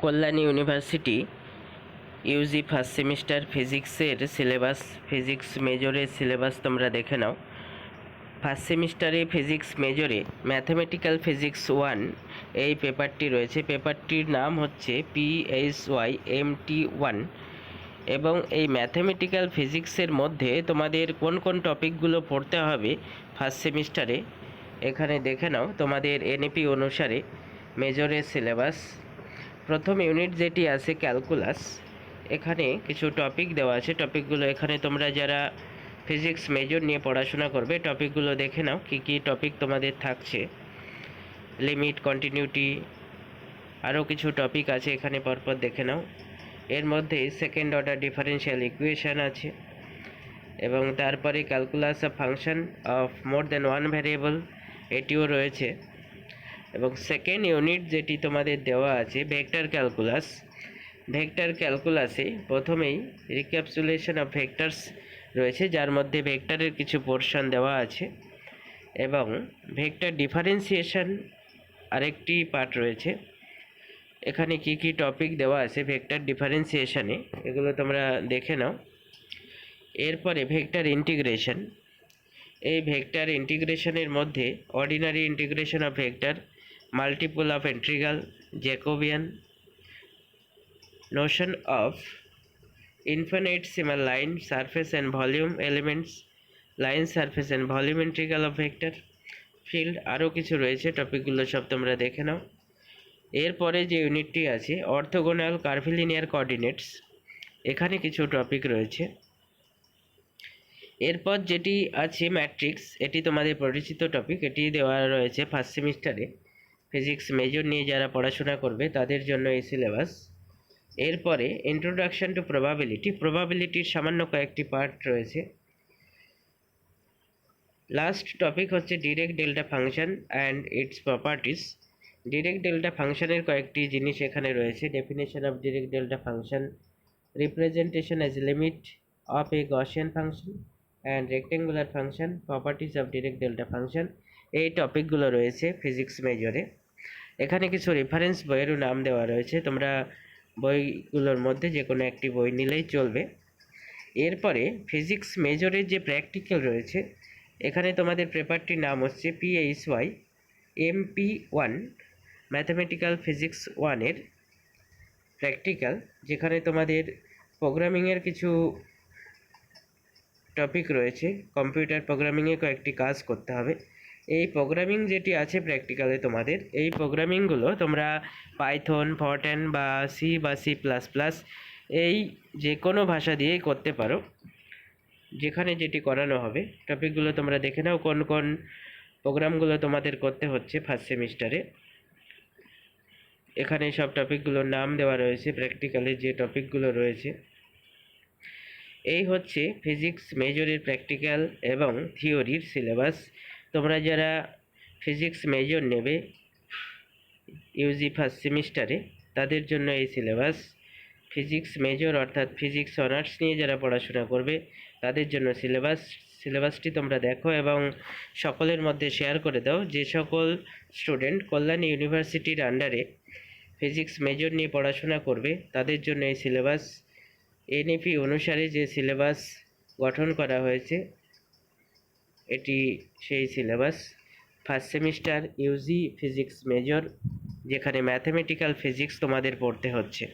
Kalyani university Yuji first semester ফিজিক্সের syllabus, physics মেজরের syllabus তোমরা দেখে নাও। ফার্স্ট সেমিস্টারে ফিজিক্স মেজরে ম্যাথমেটিক্যাল ফিজিক্স 1 এই পেপারটি রয়েছে। পেপারটির নাম হচ্ছে PSYMT1 এবং এই ম্যাথমেটিক্যাল ফিজিক্সের মধ্যে তোমাদের কোন কোন টপিকগুলো পড়তে হবে ফার্স্ট সেমিস্টারে এখানে দেখে নাও। তোমাদের এনইপি অনুসারে মেজরের সিলেবাস, প্রথম ইউনিট যেটি আছে ক্যালকুলাস, এখানে কিছু টপিক দেওয়া আছে। টপিকগুলো এখানে তোমরা যারা ফিজিক্স মেজর নিয়ে পড়াশোনা করবে টপিকগুলো দেখে নাও কী কী টপিক তোমাদের থাকছে। লিমিট, কন্টিনিউটি, আরও কিছু টপিক আছে এখানে পরপর দেখে নাও। এর মধ্যে সেকেন্ড অর্ডার ডিফারেন্সিয়াল ইকুয়েশান আছে এবং তারপরে calculus of function of more than one variable এটিও রয়েছে। এবং সেকেন্ড ইউনিট যেটি তোমাদের দেওয়া আছে ভেক্টর ক্যালকুলাস। ভেক্টর ক্যালকুলাসে প্রথমেই রিক্যাপসুলেশন অফ ভেক্টরস রয়েছে, যার মধ্যে ভেক্টরের কিছু পোর্শন দেওয়া আছে এবং ভেক্টর ডিফারেন্সিয়েশন আরেকটি পার্ট রয়েছে। এখানে কি কি টপিক দেওয়া আছে ভেক্টর ডিফারেন্সিয়েশনে এগুলো তোমরা দেখে নাও। এরপরে ভেক্টর ইন্টিগ্রেশন। এই ভেক্টর ইন্টিগ্রেশনের মধ্যে ordinary integration of vector, multiple of integral, Jacobian, notion of infinitesimal line, surface and volume elements, line, surface and volume integral of vector field, আরও কিছু রয়েছে। টপিকগুলো সব তোমরা দেখে নাও। এরপরে যে ইউনিটটি আছে অর্থোগোনাল কার্ভিলিনিয়ার কোঅর্ডিনেটস, এখানে কিছু টপিক রয়েছে। এরপর যেটি আছে ম্যাট্রিক্স, এটি তোমাদের পরিচিত টপিক, এটি দেওয়া রয়েছে ফার্স্ট সেমিস্টারে ফিজিক্স মেজর নিয়ে যারা পড়াশোনা করবে তাদের জন্য এই সিলেবাস। এরপরে ইন্ট্রোডাকশন টু প্রবাবিলিটি, প্রবাবিলিটির সামান্য কয়েকটি পার্ট রয়েছে। লাস্ট টপিক হচ্ছে direct delta function and it's properties. Direct delta ফাংশনের কয়েকটি জিনিস এখানে রয়েছে। Definition of direct delta function, representation as limit of A Gaussian function and rectangular function, properties of direct delta function, এই টপিকগুলো রয়েছে ফিজিক্স মেজরে। এখানে কিছু রেফারেন্স বইয়েরও নাম দেওয়া রয়েছে, তোমরা বইগুলোর মধ্যে যে কোনো একটি বই নিলেই চলবে। এরপরে ফিজিক্স মেজরের যে প্র্যাকটিক্যাল রয়েছে, এখানে তোমাদের পেপারটির নাম হচ্ছে PSYMP1 ম্যাথমেটিক্যাল ফিজিক্স 1-এর প্র্যাকটিক্যাল, যেখানে তোমাদের প্রোগ্রামিংয়ের কিছু টপিক রয়েছে। কম্পিউটার প্রোগ্রামিংয়ে কয়েকটি কাজ করতে হবে। এই প্রোগ্রামিং যেটি আছে প্র্যাকটিক্যালে তোমাদের, এই প্রোগ্রামিংগুলো তোমরা পাইথন, ফরট্যান বা C++, এই যে কোনো ভাষা দিয়েই করতে পারো, যেখানে যেটি করানো হবে। টপিকগুলো তোমরা দেখে নাও কোন কোন প্রোগ্রামগুলো তোমাদের করতে হচ্ছে ফার্স্ট সেমিস্টারে। এখানে সব টপিকগুলোর নাম দেওয়া রয়েছে, প্র্যাকটিক্যালে যে টপিকগুলো রয়েছে। এই হচ্ছে ফিজিক্স মেজরের প্র্যাকটিক্যাল এবং থিওরির সিলেবাস। তোমরা যারা ফিজিক্স মেজর নেবে ইউজি ফার্স্ট সেমিস্টারে তাদের জন্য এই সিলেবাস। ফিজিক্স মেজর অর্থাৎ ফিজিক্স অনার্স নিয়ে যারা পড়াশোনা করবে তাদের জন্য সিলেবাসটি তোমরা দেখো এবং সকলের মধ্যে শেয়ার করে দাও। যে সকল স্টুডেন্ট কল্যাণী ইউনিভার্সিটির আন্ডারে ফিজিক্স মেজর নিয়ে পড়াশোনা করবে তাদের জন্য এই সিলেবাস। এনইপি অনুসারে যে সিলেবাস গঠন করা হয়েছে এটি সেই সিলেবাস। First semester UG physics major, যেখানে ম্যাথমেটিক্যাল ফিজিক্স তোমাদের পড়তে হচ্ছে।